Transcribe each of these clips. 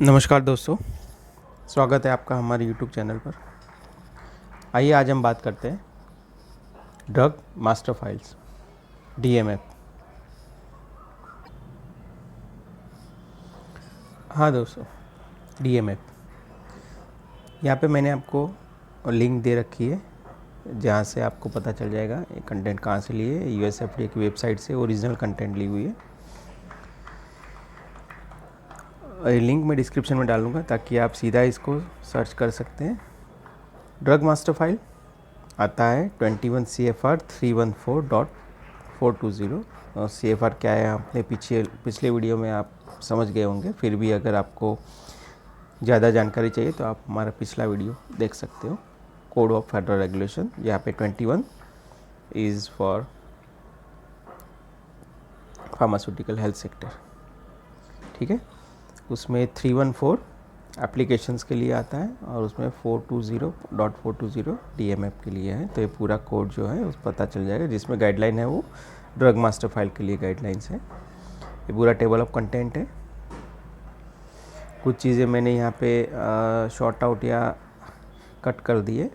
नमस्कार दोस्तों, स्वागत है आपका हमारे यूट्यूब चैनल पर। आइए आज हम बात करते हैं ड्रग मास्टर फाइल्स डीएमएफ। हाँ दोस्तों, डीएमएफ यहाँ पे मैंने आपको लिंक दे रखी है जहाँ से आपको पता चल जाएगा ये कंटेंट कहाँ से लिए। यूएसएफडीए की वेबसाइट से ओरिजिनल कंटेंट ली हुई है। लिंक मैं डिस्क्रिप्शन में डालूँगा ताकि आप सीधा इसको सर्च कर सकते हैं। ड्रग मास्टर फाइल आता है 21 CFR 314.420। और CFR क्या है आपने पिछले वीडियो में आप समझ गए होंगे, फिर भी अगर आपको ज़्यादा जानकारी चाहिए तो आप हमारा पिछला वीडियो देख सकते हो। कोड ऑफ फेडरल रेगुलेशन, यहाँ पे 21 is for pharmaceutical health sector, ठीक है। उसमें 314 एप्लीकेशंस के लिए आता है और उसमें 420.420 डीएमएफ के लिए है। तो ये पूरा कोड जो है उस पता चल जाएगा, जिसमें गाइडलाइन है वो ड्रग मास्टर फाइल के लिए गाइडलाइंस है। ये पूरा टेबल ऑफ कंटेंट है। कुछ चीज़ें मैंने यहाँ पे शॉर्ट आउट या कट कर दिए।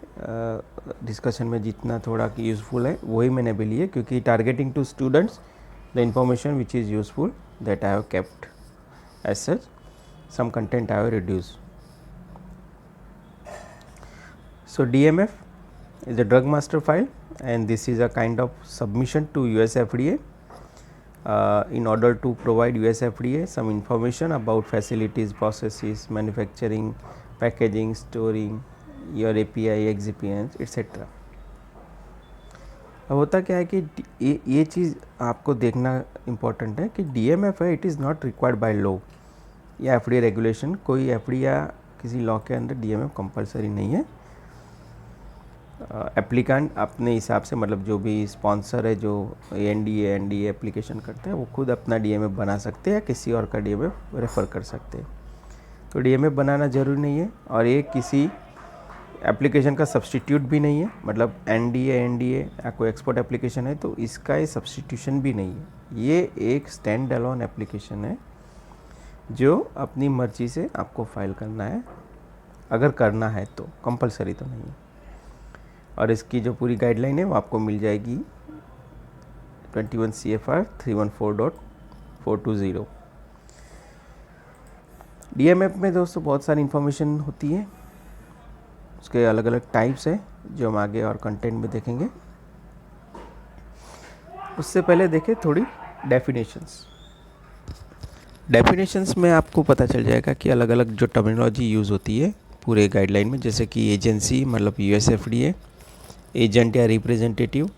डिस्कशन में जितना थोड़ा यूज़फुल है वही मैंने भी लिए, क्योंकि targeting to students the information which is useful that I have kept as such. Some content I have reduced. So DMF is a drug master file, and this is a kind of submission to US FDA in order to provide US FDA some information about facilities, processes, manufacturing, packaging, storing, your API, excipients, etc. अब होता क्या है कि ये चीज़ आपको देखना important है कि DMF है, it is not required by law या एफडीए रेगुलेशन। कोई एफडीए या किसी लॉ के अंदर डीएमएफ कंपलसरी नहीं है। एप्लीकेंट अपने हिसाब से, मतलब जो भी स्पॉन्सर है जो एनडीए एप्लीकेशन करते हैं, वो खुद अपना डीएमएफ बना सकते हैं या किसी और का डीएमएफ रेफ़र कर सकते हैं। तो डीएमएफ बनाना ज़रूरी नहीं है, और ये किसी एप्लीकेशन का सब्सटीट्यूट भी नहीं है। मतलब एनडीए या कोई एक्सपोर्ट एप्लीकेशन है तो इसका ये सब्सटीट्यूशन भी नहीं है। ये एक स्टैंड अलोन एप्लीकेशन है जो अपनी मर्जी से आपको फाइल करना है, अगर करना है तो, कंपलसरी तो नहीं है। और इसकी जो पूरी गाइडलाइन है वो आपको मिल जाएगी 21 CFR 314.420। डीएमएफ में दोस्तों बहुत सारी इन्फॉर्मेशन होती है, उसके अलग अलग टाइप्स है जो हम आगे और कंटेंट में देखेंगे। उससे पहले देखें थोड़ी डेफिनेशंस में आपको पता चल जाएगा कि अलग अलग जो टर्मिनोलॉजी यूज़ होती है पूरे गाइडलाइन में, जैसे कि एजेंसी मतलब यूएसएफडीए, एजेंट या रिप्रेजेंटेटिव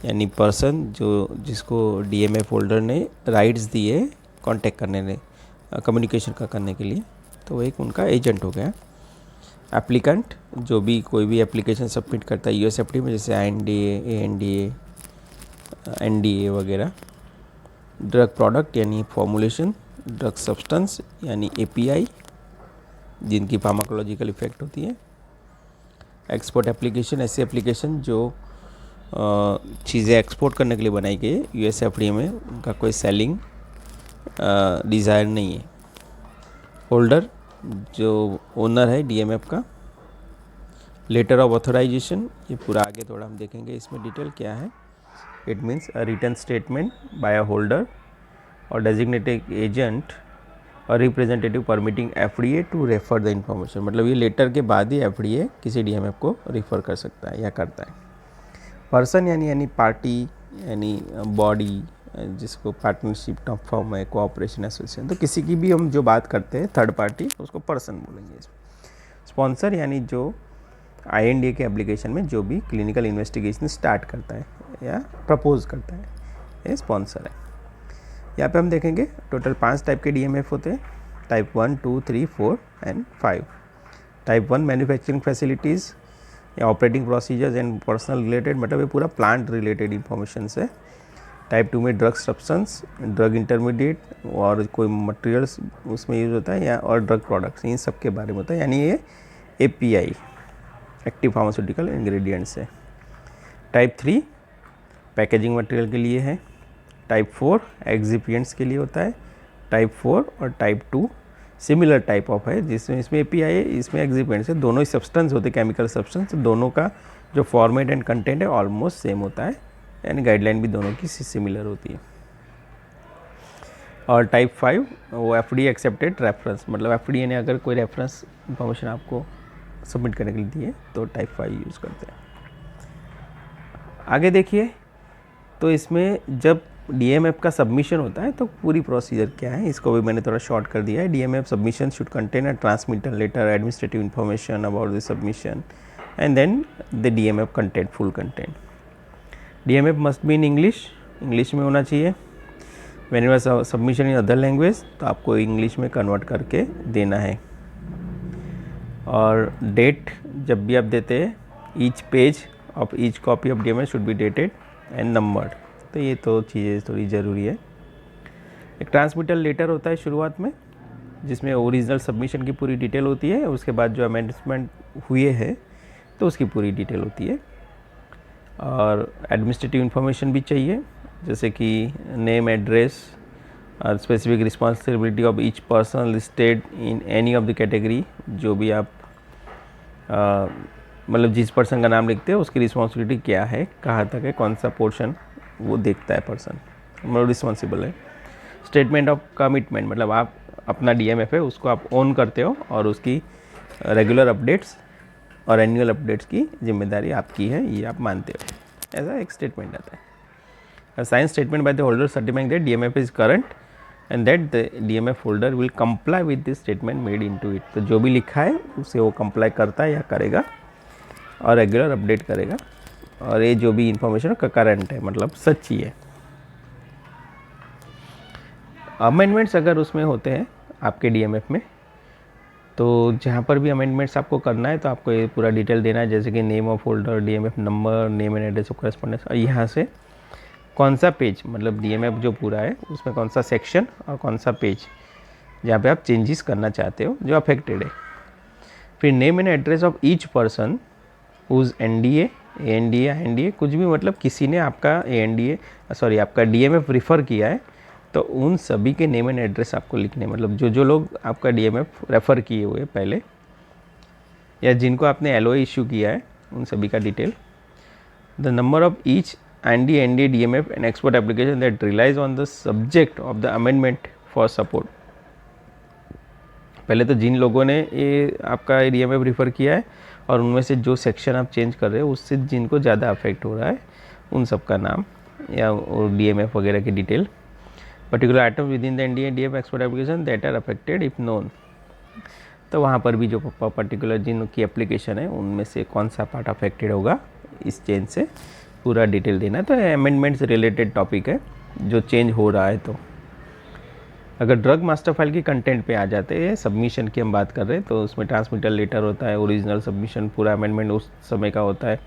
यानी पर्सन जिसको डीएमएफ होल्डर ने राइट्स दिए कांटेक्ट करने ने, कम्युनिकेशन का करने के लिए, तो एक उनका एजेंट हो गया। एप्लीकेंट जो भी कोई भी एप्लीकेशन सबमिट करता है यूएसएफडीए में, जैसे INDA, ANDA, NDA वगैरह। ड्रग प्रोडक्ट यानी फॉर्मुलेशन, ड्रग सब्सटेंस यानी API जिनकी फार्माकोलॉजिकल इफ़ेक्ट होती है। एक्सपोर्ट एप्लीकेशन ऐसी एप्लीकेशन जो चीज़ें एक्सपोर्ट करने के लिए बनाई गई है यूएसएफडीए में, उनका कोई सेलिंग डिज़ायर नहीं है। होल्डर जो ओनर है डीएमएफ का। लेटर ऑफ ऑथराइजेशन, ये पूरा आगे थोड़ा हम देखेंगे इसमें डिटेल क्या है। It means a written statement by a holder और डेजिग्नेटेड एजेंट और representative permitting FDA to refer the information. मतलब ये लेटर के बाद ही एफडीए किसी डीएमएफ को रिफ़र कर सकता है या करता है। पर्सन यानी पार्टी यानी बॉडी, जिसको पार्टनरशिप फॉर्म है, कोऑपरेशन एसोसिएशन, तो किसी की भी हम जो बात करते हैं थर्ड पार्टी, उसको पर्सन बोलेंगे इसमें। स्पॉन्सर यानी जो INDA के एप्लीकेशन में जो भी क्लिनिकल इन्वेस्टिगेशन स्टार्ट करता है या प्रपोज करता है, ये स्पॉन्सर है। यहाँ पे हम देखेंगे टोटल 5 टाइप के डीएमएफ होते हैं, type 1, 2, 3, 4 and 5। Type 1 manufacturing facilities या operating procedures and personal related, मतलब ये पूरा प्लांट रिलेटेड इंफॉर्मेशन है। टाइप 2 में ड्रग सब्सटेंस, ड्रग इंटरमीडिएट और कोई मटेरियल्स उसमें यूज़ होता है, या और ड्रग प्रोडक्ट्स, इन सब के बारे में होता है, यानी ये API एक्टिव फार्मास्यूटिकल इंग्रेडिएंट्स है। टाइप 3 पैकेजिंग मटेरियल के लिए है। टाइप 4 एक्सिपिएंट्स के लिए होता है। टाइप 4 और टाइप 2 सिमिलर टाइप ऑफ है, जिसमें इसमें API है, इसमें एक्सिपेंट्स है, दोनों ही सब्सटेंस होते हैं, केमिकल सब्सटेंस, दोनों का जो फॉर्मेट एंड कंटेंट है ऑलमोस्ट सेम होता है, यानी गाइडलाइन भी दोनों की सिमिलर होती है। और टाइप 5 वो FDA एक्सेप्टेड रेफरेंस, मतलब FDA ने अगर कोई रेफरेंस इंफॉर्मेशन आपको सबमिट करने के लिए दी है तो टाइप 5 यूज़ करते हैं। आगे देखिए, तो इसमें जब DMF का सबमिशन होता है तो पूरी प्रोसीजर क्या है, इसको भी मैंने थोड़ा शॉर्ट कर दिया है। DMF submission should contain a transmitter letter, administrative information about the submission and then the DMF content, full content. DMF must be in English में होना चाहिए। When you are submission in other language तो आपको English में convert करके देना है। और डेट जब भी आप देते हैं, each page of each copy of DMF should be dated and numbered, तो ये तो चीज़ें थोड़ी ज़रूरी है। एक ट्रांसमिटर लेटर होता है शुरुआत में, जिसमें ओरिजिनल सबमिशन की पूरी डिटेल होती है, उसके बाद जो अमेंडमेंट हुए हैं तो उसकी पूरी डिटेल होती है। और एडमिनिस्ट्रेटिव इन्फॉर्मेशन भी चाहिए, जैसे कि नेम, एड्रेस और specific responsibility of each person listed in any of the category. जो भी आप मतलब जिस पर्सन का नाम लिखते हैं उसकी रिस्पॉन्सिबिलिटी क्या है, कहाँ तक है, कौन सा पोर्शन वो देखता है पर्सन, मतलब रिस्पॉन्सिबल है। स्टेटमेंट ऑफ कमिटमेंट, मतलब आप अपना DMF है उसको आप ओन करते हो और उसकी रेगुलर अपडेट्स और एनुअल अपडेट्स की जिम्मेदारी आपकी है, ये आप मानते हो, ऐसा एक स्टेटमेंट आता है। Sign statement by the holder certifying that DMF is current and that the DMF holder will comply with this statement made into it. तो जो भी लिखा है उसे वो कंप्लाई करता है या करेगा और रेगुलर अपडेट करेगा, और ये जो भी इंफॉर्मेशन करंट है, मतलब सच्ची है। अमेंडमेंट्स अगर उसमें होते हैं आपके DMF में, तो जहाँ पर भी अमेंडमेंट्स आपको करना है तो आपको ये पूरा डिटेल देना है, जैसे कि name of holder, DMF number, name and address of correspondence, और यहाँ से कौन सा पेज, मतलब DMF जो पूरा है उसमें कौन सा सेक्शन और कौन सा पेज जहाँ पे आप चेंजेस करना चाहते हो जो अफेक्टेड है। फिर name and address of each person whose NDA, ANDA, INDA कुछ भी, मतलब किसी ने आपका आपका DMF रेफ़र किया है तो उन सभी के नेम एंड एड्रेस आपको लिखने, मतलब जो लोग आपका DMF रेफ़र किए हुए पहले या जिनको आपने LOA इशू किया है उन सभी का detail. The number of each NDA, DMF and export application that relies on the subject of the amendment for support. पहले तो जिन लोगों ने ये आपका DMF रेफ़र किया है और उनमें से जो सेक्शन आप चेंज कर रहे हो उससे जिनको ज़्यादा अफेक्ट हो रहा है उन सब का नाम या DMF वगैरह की detail. Particular item within the NDA, DMF export application that are affected if known, तो वहाँ पर भी जो पर्टिकुलर जिनकी एप्लीकेशन है उनमें से कौन सा पार्ट अफेक्टेड होगा इस चेंज से पूरा डिटेल देना है। तो अमेंडमेंट से रिलेटेड टॉपिक है जो चेंज हो रहा है। तो अगर ड्रग मास्टर फाइल की कंटेंट पे आ जाते हैं, सबमिशन की हम बात कर रहे हैं, तो उसमें ट्रांसमिटर लेटर होता है, ओरिजिनल सबमिशन पूरा अमेंडमेंट उस समय का होता है,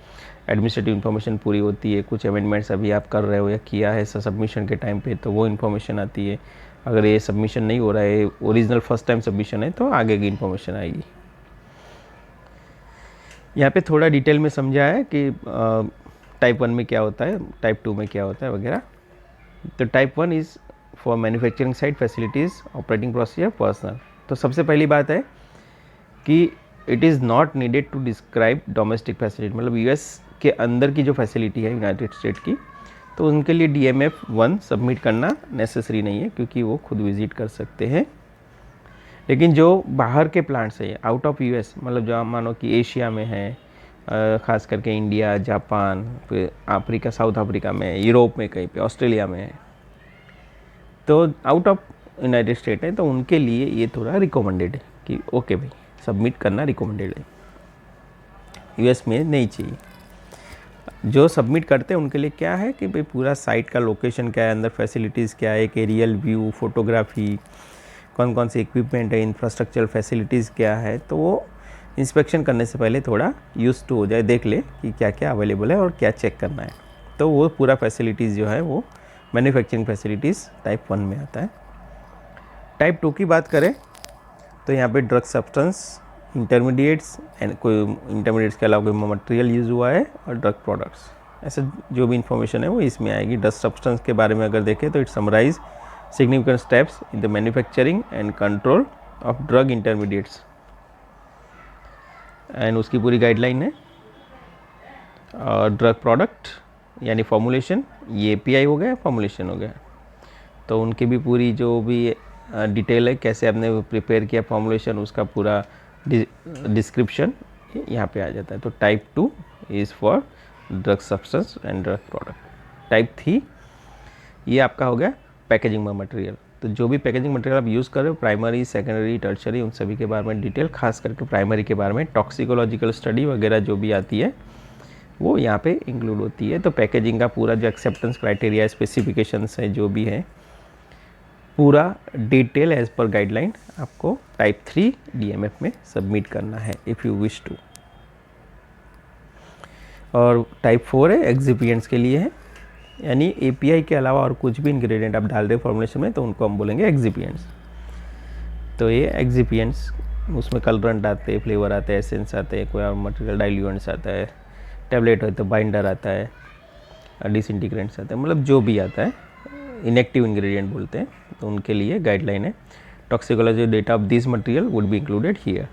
एडमिनिस्ट्रेटिव इन्फॉर्मेशन पूरी होती है, कुछ अमेंडमेंट्स अभी आप कर रहे हो या किया है सबमिशन के टाइम पे तो वो इन्फॉर्मेशन आती है। अगर ये सबमिशन नहीं हो रहा है, ओरिजिनल फर्स्ट टाइम सबमिशन है, तो आगे की इन्फॉर्मेशन आएगी। यहाँ पे थोड़ा डिटेल में समझा है कि टाइप 1 में क्या होता है, टाइप 2 में क्या होता है वगैरह। तो type 1 is for manufacturing site facilities operating procedure personnel. तो सबसे पहली बात है कि it is not needed to describe domestic facility, मतलब US के अंदर की जो फैसिलिटी है यूनाइटेड स्टेट की, तो उनके लिए DMF 1 सबमिट करना नेसेसरी नहीं है क्योंकि वो खुद विज़िट कर सकते हैं। लेकिन जो बाहर के प्लांट्स है आउट ऑफ US, मतलब जो मानो कि एशिया में है, ख़ास करके इंडिया, जापान, फिर अफ्रीका, साउथ अफ्रीका में, यूरोप में, कहीं पे ऑस्ट्रेलिया में है, तो आउट ऑफ यूनाइटेड स्टेट है, तो उनके लिए ये थोड़ा रिकमेंडेड है कि ओके भाई सबमिट करना रिकमेंडेड है, US में नहीं चाहिए। जो सबमिट करते हैं उनके लिए क्या है कि भाई पूरा साइट का लोकेशन क्या है, अंदर फैसिलिटीज़ क्या है, एक एरियल व्यू, फोटोग्राफी, कौन कौन से इक्विपमेंट है, इंफ्रास्ट्रक्चरल फैसिलिटीज़ क्या है, तो वो इंस्पेक्शन करने से पहले थोड़ा यूज़ टू हो जाए, देख ले कि क्या क्या अवेलेबल है और क्या चेक करना है। तो वो पूरा फैसिलिटीज़ जो है वो मैन्युफैक्चरिंग फैसिलिटीज़ टाइप 1 में आता है। टाइप 2 की बात करें तो यहाँ पे ड्रग सब्सटेंस, इंटरमीडिएट्स एंड कोई इंटरमीडिएट्स के अलावा कोई मटेरियल यूज़ हुआ है और ड्रग प्रोडक्ट्स, ऐसे जो भी इंफॉर्मेशन है वो इसमें आएगी। ड्रग सब्सटेंस के बारे में अगर देखें तो it summarise significant steps in the manufacturing and control of drug intermediates, and उसकी पूरी गाइडलाइन है। और ड्रग प्रोडक्ट यानी फॉर्मुलेशन, ये एपीआई हो गया, फॉर्मुलेशन हो गया, तो उनकी भी पूरी जो भी डिटेल है, कैसे आपने प्रिपेयर किया फॉर्मुलेशन, उसका पूरा डिस्क्रिप्शन यहाँ पे आ जाता है। तो type 2 is for drug substance and drug product. Type 3 ये आपका हो गया पैकेजिंग मटेरियल। तो जो भी पैकेजिंग मटेरियल आप यूज़ कर रहे हो, प्राइमरी, सेकेंडरी, टर्शरी, उन सभी के बारे में डिटेल, खास करके प्राइमरी के बारे में टॉक्सिकोलॉजिकल स्टडी वगैरह जो भी आती है वो यहाँ पे इंक्लूड होती है। तो पैकेजिंग का पूरा जो एक्सेप्टेंस क्राइटेरिया, स्पेसिफिकेशंस है, जो भी है, पूरा डिटेल एज पर गाइडलाइन आपको टाइप 3 डीएमएफ में सबमिट करना है इफ़ यू विश टू। और टाइप 4 है एक्सिपिएंट्स के लिए है, यानी एपीआई के अलावा और कुछ भी इंग्रेडिएंट आप डाल रहे हो फॉर्मुलेशन में, तो उनको हम बोलेंगे एक्सिपिएंट्स। तो ये एक्सिपिएंट्स, उसमें कलरेंट आते हैं, फ्लेवर आते हैं, एसेंस आते हैं, कोई और मटेरियल डाइल्यूएंट्स आता है, टैबलेट हो तो बाइंडर आता है, डिसइंटीग्रेंट्स आते हैं, मतलब जो भी आता है, इनएक्टिव इंग्रेडिएंट बोलते हैं, तो उनके लिए गाइडलाइन है। Toxicology data of this material would be included here.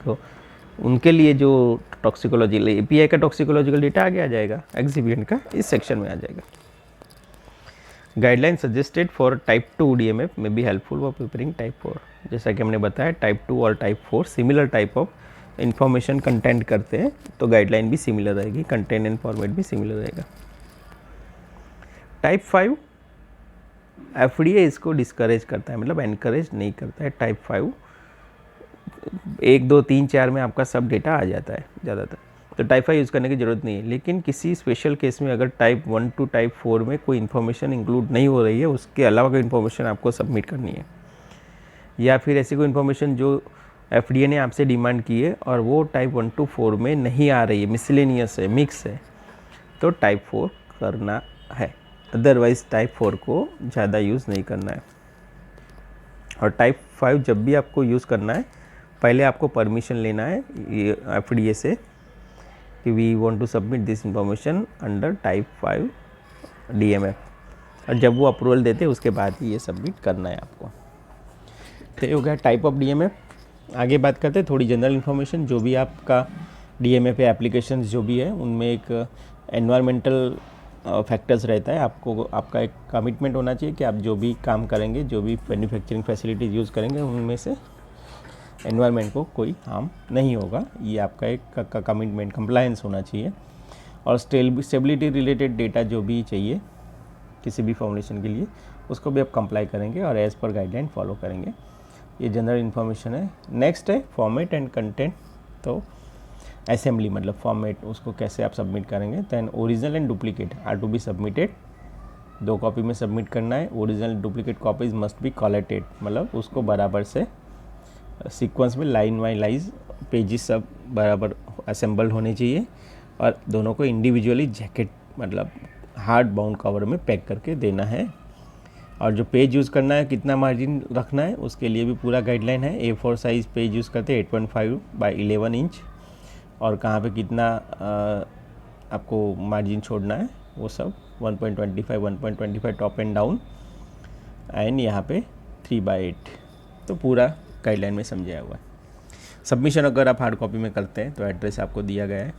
तो उनके लिए जो टॉक्सिकोलॉजी, एपीआई का टॉक्सिकोलॉजिकल डेटा आगे आ जाएगा, एक्सिपिएंट का इस सेक्शन में आ जाएगा। Guideline suggested for type 2 DMF में be helpful for preparing type 4। जैसा कि हमने बताया, टाइप 2 और type 4 similar type of information content करते हैं, तो गाइडलाइन भी सिमिलर रहेगी, कंटेंट एंड फॉर्मेट भी सिमिलर रहेगा। टाइप 5 एफडीए इसको डिस्करेज करता है, मतलब एनकरेज नहीं करता है। टाइप 5 1, 2, 3, 4 में आपका सब डेटा आ जाता है ज़्यादातर, तो टाइप 5 यूज़ करने की ज़रूरत नहीं है। लेकिन किसी स्पेशल केस में अगर टाइप 1 टू टाइप 4 में कोई इन्फॉर्मेशन इंक्लूड नहीं हो रही है, उसके अलावा कोई इन्फॉर्मेशन आपको सबमिट करनी है, या फिर ऐसी कोई इन्फॉर्मेशन जो एफडीए ने आपसे डिमांड की है और वो टाइप 1 टू 4 में नहीं आ रही है, मिसलेनियस है, मिक्स है, तो टाइप 4 करना है। अदरवाइज़ टाइप 4 को ज़्यादा यूज़ नहीं करना है। और टाइप 5 जब भी आपको यूज़ करना है, पहले आपको परमिशन लेना है एफडीए से कि we want to submit this information under type 5 DMF, और जब वो अप्रूवल देते हैं उसके बाद ही ये सबमिट करना है आपको। तो ये हो गया टाइप ऑफ डीएमएफ। आगे बात करते हैं थोड़ी जनरल इन्फॉर्मेशन, जो भी आपका डीएमएफ एप्लीकेशंस जो भी है, उनमें एक एनवायरमेंटल फैक्टर्स रहता है। आपको आपका एक कमिटमेंट होना चाहिए कि आप जो भी काम करेंगे, जो भी मैन्युफैक्चरिंग फैसिलिटीज़ यूज़ करेंगे, उनमें से एनवायरनमेंट को कोई हार्म नहीं होगा, ये आपका एक कमिटमेंट, कंप्लायंस होना चाहिए। और स्टेबिलिटी रिलेटेड डेटा जो भी चाहिए किसी भी फॉर्मुलेशन के लिए, उसको भी आप कंप्लाई करेंगे और एज़ पर गाइडलाइन फॉलो करेंगे। ये जनरल इन्फॉर्मेशन है। नेक्स्ट है फॉर्मेट एंड कंटेंट। तो असेंबली मतलब फॉर्मेट, उसको कैसे आप सबमिट करेंगे। Then original and duplicate are to be submitted, 2 copy में सबमिट करना है। Original duplicate copies must be collated, मतलब उसको बराबर से सीक्वेंस में लाइन बाई लाइन पेजेस सब बराबर असेंबल्ड होने चाहिए, और दोनों को इंडिविजुअली जैकेट मतलब हार्ड बाउंड कवर में पैक करके देना है। और जो पेज यूज़ करना है, कितना मार्जिन रखना है, उसके लिए भी पूरा गाइडलाइन है। A4 साइज़ पेज यूज़ करते हैं 8.5 बाई 11 इंच, और कहाँ पे कितना आपको मार्जिन छोड़ना है वो सब 1.25 टॉप एंड डाउन, एंड यहाँ पे 3/8, तो पूरा गाइडलाइन में समझाया हुआ है। सबमिशन अगर आप हार्ड कॉपी में करते हैं तो एड्रेस आपको दिया गया है।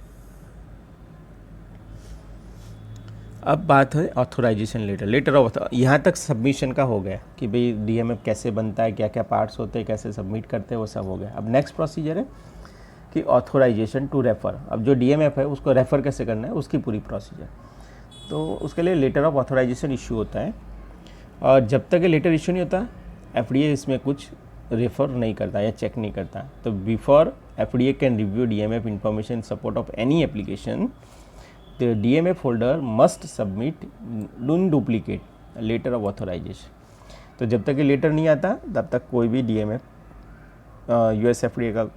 अब बात है ऑथोराइजेशन लेटर ऑफ, यहाँ तक सबमिशन का हो गया कि भाई डीएमएफ कैसे बनता है, क्या क्या पार्ट्स होते हैं, कैसे सबमिट करते हैं, वो सब हो गया। अब नेक्स्ट प्रोसीजर है कि ऑथोराइजेशन टू रेफ़र। अब जो डीएमएफ है उसको रेफ़र कैसे करना है, उसकी पूरी प्रोसीजर। तो उसके लिए लेटर ऑफ ऑथोराइजेशन इशू होता है, और जब तक ये लेटर इशू नहीं होता, एफडीए इसमें कुछ रेफ़र नहीं करता या चेक नहीं करता। तो before FDA can review DMF information support of any application, the DMF holder must submit in duplicate letter of authorisation. तो जब तक ये लेटर नहीं आता, तब तक कोई भी डीएमएफ यूएस एफडीए का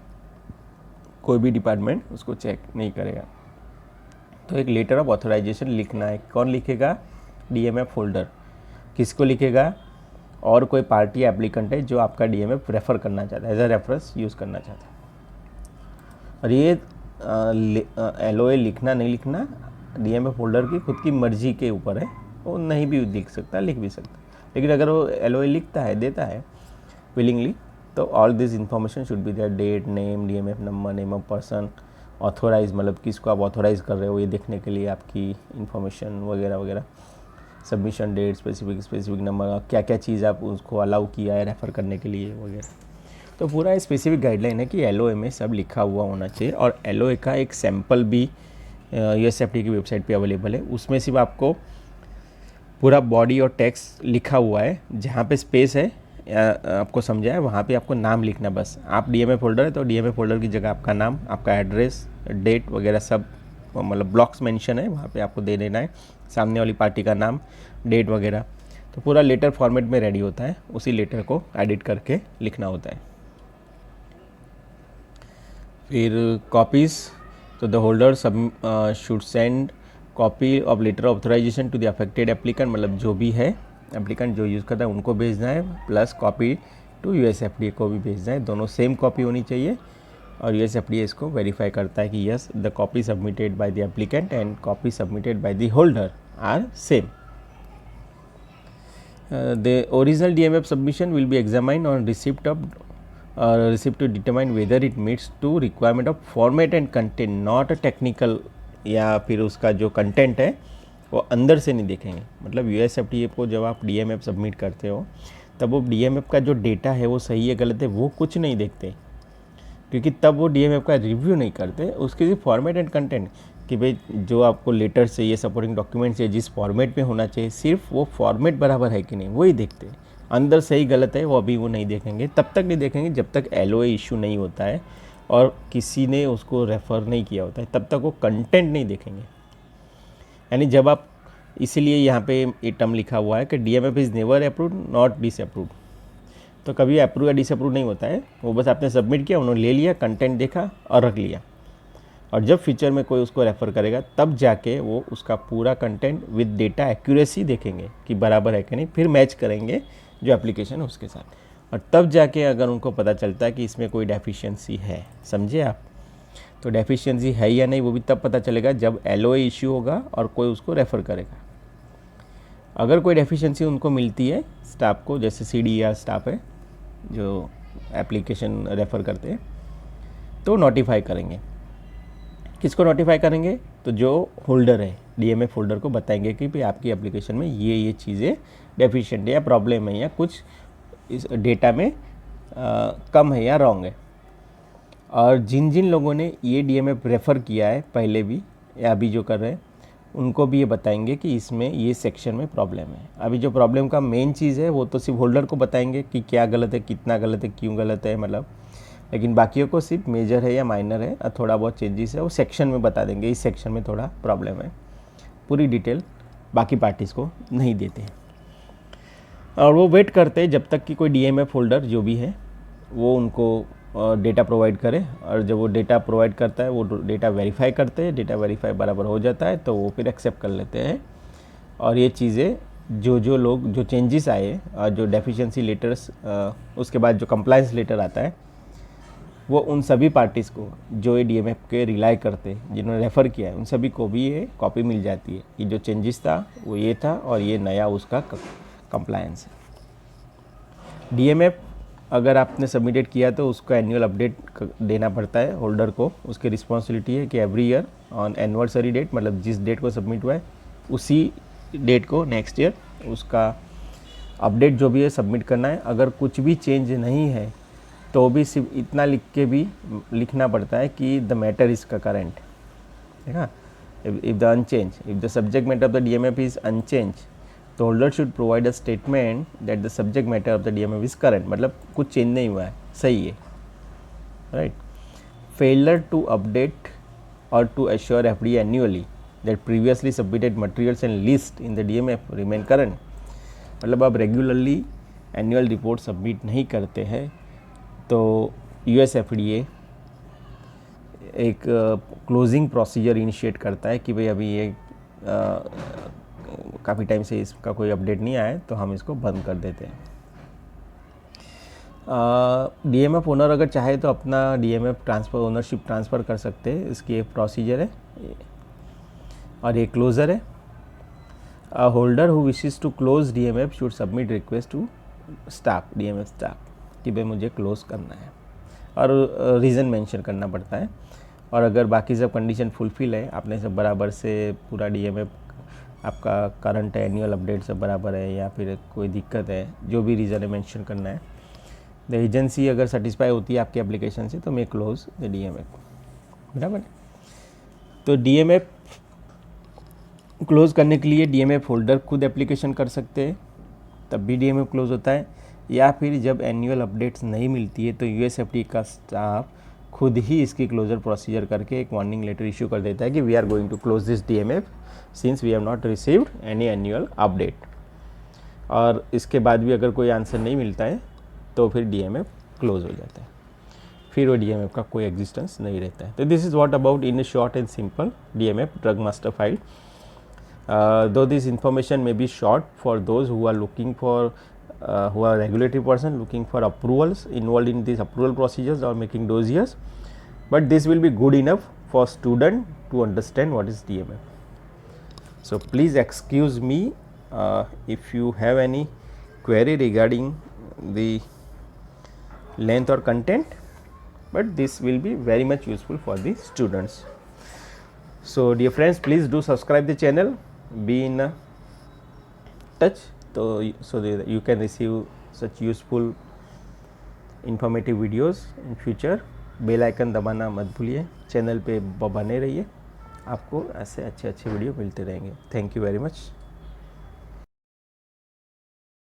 कोई भी डिपार्टमेंट उसको चेक नहीं करेगा। तो एक लेटर ऑफ ऑथोराइजेशन लिखना है। कौन लिखेगा? DMF holder. किसको लिखेगा? और कोई पार्टी एप्लीकेंट है जो आपका डीएमएफ रेफ़र करना चाहता है, एज अ रेफरेंस यूज़ करना चाहता है। और ये एलओए लिखना नहीं लिखना डीएमएफ होल्डर की खुद की मर्जी के ऊपर है, वो नहीं भी लिख सकता, लिख भी सकता। लेकिन अगर वो एलओए लिखता है, देता है विलिंगली, तो all this information should be there, date, name, DMF number, name of person, authorise मतलब किसको आप ऑथोराइज कर रहे हो ये देखने के लिए आपकी इन्फॉर्मेशन वगैरह वगैरह, सबमिशन डेट, स्पेसिफिक नंबर, क्या क्या चीज़ आप उसको अलाउ किया है रेफ़र करने के लिए वगैरह। तो पूरा स्पेसिफिक गाइडलाइन है कि LOA में सब लिखा हुआ होना चाहिए। और LOA का एक सैम्पल भी USFDA की वेबसाइट पे अवेलेबल है, उसमें सिर्फ आपको पूरा बॉडी और टेक्स्ट लिखा हुआ है, जहाँ पे स्पेस है आपको समझा है वहाँ पे आपको नाम लिखना बस। आप DMF फोल्डर है तो DMF फोल्डर की जगह आपका नाम, आपका एड्रेस, डेट वगैरह सब मतलब ब्लॉक्स मेंशन है, वहाँ पे आपको दे देना है, सामने वाली पार्टी का नाम, डेट वगैरह। तो पूरा लेटर फॉर्मेट में रेडी होता है, उसी लेटर को एडिट करके लिखना होता है। फिर कॉपीज़, तो द होल्डर सब should send copy of letter authorisation to the affected applicant, मतलब जो भी है एप्लीकेंट जो यूज़ करता है उनको भेजना है, प्लस कॉपी टू USFDA को भी भेजना है। दोनों सेम कॉपी होनी चाहिए और USFDA इसको वेरीफाई करता है कि yes the copy submitted by the applicant and copy submitted by the holder are same. The original DMF submission will be examined on receipt to determine whether it meets to requirement of format and content, not a technical, या फिर उसका जो content है वो अंदर से नहीं देखेंगे। मतलब USFDA को जब आप DMF सबमिट करते हो तब वो DMF का जो डेटा है वो सही है गलत है वो कुछ नहीं देखते, क्योंकि तब वो DMF का रिव्यू नहीं करते, उसके सिर्फ फॉर्मेट एंड कंटेंट कि भाई जो आपको लेटर चाहिए, सपोर्टिंग डॉक्यूमेंट चाहिए, जिस फॉर्मेट में होना चाहिए, सिर्फ वो फॉर्मेट बराबर है कि नहीं वही देखते हैं। अंदर सही गलत है वो अभी वो नहीं देखेंगे, तब तक नहीं देखेंगे जब तक LOA इशू नहीं होता है और किसी ने उसको रेफ़र नहीं किया होता है, तब तक वो कंटेंट नहीं देखेंगे। यानी जब आप, इसीलिए यहाँ पे ये टर्म लिखा हुआ है कि DMF is never approved not disapproved, तो कभी अप्रूव या डिसअप्रूव नहीं होता है, वो बस आपने सबमिट किया, उन्होंने ले लिया, कंटेंट देखा और रख लिया, और जब फ्यूचर में कोई उसको रेफ़र करेगा तब जाके वो उसका पूरा कंटेंट विद डेटा एक्यूरेसी देखेंगे कि बराबर है कि नहीं, फिर मैच करेंगे जो एप्लीकेशन है उसके साथ, और तब जाके अगर उनको पता चलता है कि इसमें कोई डेफिशिएंसी है, समझे आप, तो डेफिशिएंसी है या नहीं वो भी तब पता चलेगा जब LOA इश्यू होगा और कोई उसको रेफ़र करेगा। अगर कोई डेफिशिएंसी उनको मिलती है स्टाफ को, जैसे CDER स्टाफ है जो एप्लीकेशन रेफ़र करते हैं, तो नोटिफाई करेंगे। किसको नोटिफाई करेंगे? तो जो होल्डर है DMF होल्डर को बताएंगे कि भाई आपकी एप्लीकेशन में ये चीज़ें डेफिशिएंट है या प्रॉब्लम है या कुछ इस डेटा में कम है या रॉन्ग है। और जिन जिन लोगों ने ये DMF रेफ़र किया है पहले भी या अभी जो कर रहे हैं, उनको भी ये बताएंगे कि इसमें ये सेक्शन में प्रॉब्लम है। अभी जो प्रॉब्लम का मेन चीज़ है वो तो सिर्फ होल्डर को बताएंगे कि क्या गलत है, कितना गलत है, क्यों गलत है, मतलब, लेकिन बाकियों को सिर्फ मेजर है या माइनर है और थोड़ा बहुत चेंजेस है वो सेक्शन में बता देंगे, इस सेक्शन में थोड़ा प्रॉब्लम है, पूरी डिटेल बाकी पार्टीज़ को नहीं देते हैं। और वो वेट करते हैं जब तक कि कोई DMF होल्डर जो भी है वो उनको डेटा प्रोवाइड करे, और जब वो डेटा प्रोवाइड करता है वो डेटा वेरीफाई करते हैं, डेटा वेरीफाई बराबर हो जाता है तो वो फिर एक्सेप्ट कर लेते हैं। और ये चीज़ें जो लोग जो चेंजेस आए और जो डेफिशिएंसी लेटर्स उसके बाद जो कंप्लायंस लेटर आता है वो उन सभी पार्टीज़ को जो ये DMF के रिलाई करते हैं, जिन्होंने रेफ़र किया है, उन सभी को भी ये कॉपी मिल जाती है कि जो चेंजेस था वो ये था और ये नया उसका कंप्लायंस है। DMF अगर आपने सबमिटेड किया तो उसको एनुअल अपडेट देना पड़ता है होल्डर को, उसकी रिस्पॉन्सिबिलिटी है कि every year on anniversary date, मतलब जिस डेट को सबमिट हुआ है उसी डेट को नेक्स्ट ईयर उसका अपडेट जो भी है सबमिट करना है। अगर कुछ भी चेंज नहीं है तो भी सिर्फ इतना लिख के भी लिखना पड़ता है कि द मैटर इज़ का करेंट, है ना। If the unchanged, if the subject matter of the DMF is unchanged, तो holder should provide a statement that the subject matter of the DMF is current, मतलब कुछ चेंज नहीं हुआ है, सही है, right. Failure to update or to assure FDA annually that previously submitted materials and list in the DMF remain current, मतलब आप regularly annual report submit नहीं करते हैं तो USFDA एक क्लोजिंग प्रोसीजर इनिशिएट करता है कि भाई अभी ये काफ़ी टाइम से इसका कोई अपडेट नहीं आया है तो हम इसको बंद कर देते हैं। DMF ओनर अगर चाहे तो अपना DMF ट्रांसफ़र, ओनरशिप ट्रांसफ़र कर सकते हैं, इसकी एक प्रोसीजर है और ये क्लोज़र है। Holder who wishes to close DMF should submit request to staff, DMF staff, कि भाई मुझे क्लोज़ करना है, और रीज़न मेंशन करना पड़ता है। और अगर बाकी सब कंडीशन फुलफिल है, आपने सब बराबर से पूरा DMF आपका करंट एनुअल अपडेट सब बराबर है, या फिर कोई दिक्कत है, जो भी रीज़न है मेंशन करना है। द एजेंसी अगर सेटिस्फाई होती है आपके एप्लीकेशन से तो मे क्लोज द DMF, बराबर। तो DMF क्लोज़ करने के लिए DMF होल्डर खुद एप्लीकेशन कर सकते हैं, तब भी DMF क्लोज़ होता है, या फिर जब एनुअल अपडेट्स नहीं मिलती है तो USFDA का स्टाफ खुद ही इसकी क्लोजर प्रोसीजर करके एक वार्निंग लेटर इशू कर देता है कि we are going to close this DMF since we have not received any annual update. और इसके बाद भी अगर कोई आंसर नहीं मिलता है तो फिर DMF क्लोज हो जाता है, फिर वो DMF का कोई एग्जिस्टेंस नहीं रहता है। तो this is what about in A short and simple DMF, drug master file. Though this information may be short for those who are looking for who are regulatory person looking for approvals involved in these approval procedures or making dossiers, but this will be good enough for student to understand what is DMF. So please excuse me if you have any query regarding the length or content, but this will be very much useful for the students. So dear friends, please do subscribe the channel, be in touch so that you can receive such useful informative videos in future. Bell icon दबाना मत भूलिए, channel पे बने रहिए, आपको ऐसे अच्छे video मिलते रहेंगे। Thank you very much.